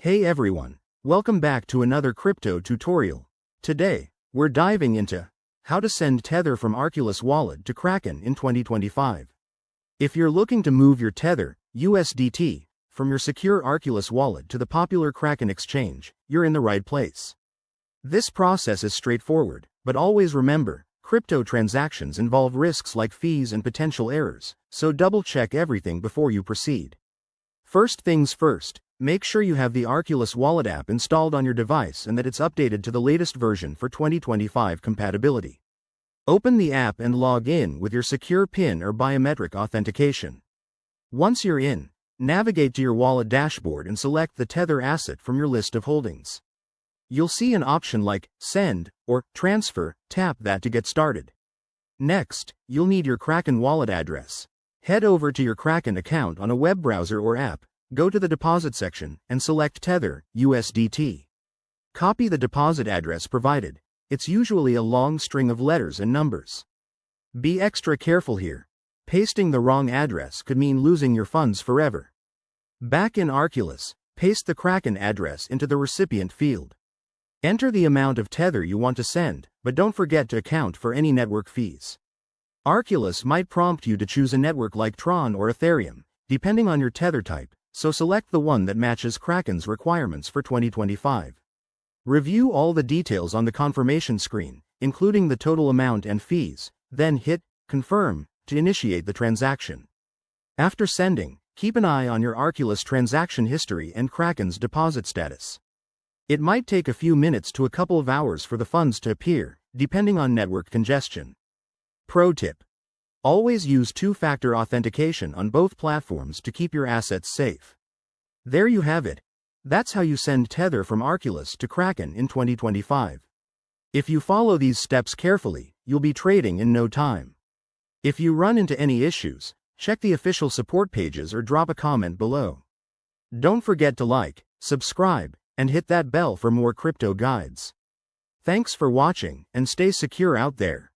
Hey everyone, welcome back to another crypto tutorial. Today, we're diving into how to send Tether from Arculus wallet to Kraken in 2025. If you're looking to move your Tether, USDT, from your secure Arculus wallet to the popular Kraken exchange, you're in the right place. This process is straightforward, but always remember, crypto transactions involve risks like fees and potential errors, so double-check everything before you proceed. First things first, make sure you have the Arculus Wallet app installed on your device and that it's updated to the latest version for 2025 compatibility. Open the app and log in with your secure PIN or biometric authentication. Once you're in, navigate to your wallet dashboard and select the Tether asset from your list of holdings. You'll see an option like Send or Transfer. Tap that to get started. Next, you'll need your Kraken wallet address. Head over to your Kraken account on a web browser or app, go to the deposit section, and select Tether, USDT. Copy the deposit address provided. It's usually a long string of letters and numbers. Be extra careful here. Pasting the wrong address could mean losing your funds forever. Back in Arculus, paste the Kraken address into the recipient field. Enter the amount of Tether you want to send, but don't forget to account for any network fees. Arculus might prompt you to choose a network like Tron or Ethereum, depending on your Tether type, so select the one that matches Kraken's requirements for 2025. Review all the details on the confirmation screen, including the total amount and fees, then hit Confirm to initiate the transaction. After sending, keep an eye on your Arculus transaction history and Kraken's deposit status. It might take a few minutes to a couple of hours for the funds to appear, depending on network congestion. Pro tip: always use two-factor authentication on both platforms to keep your assets safe. There you have it. That's how you send Tether from Arculus to Kraken in 2025. If you follow these steps carefully, you'll be trading in no time. If you run into any issues, check the official support pages or drop a comment below. Don't forget to like, subscribe, and hit that bell for more crypto guides. Thanks for watching, and stay secure out there.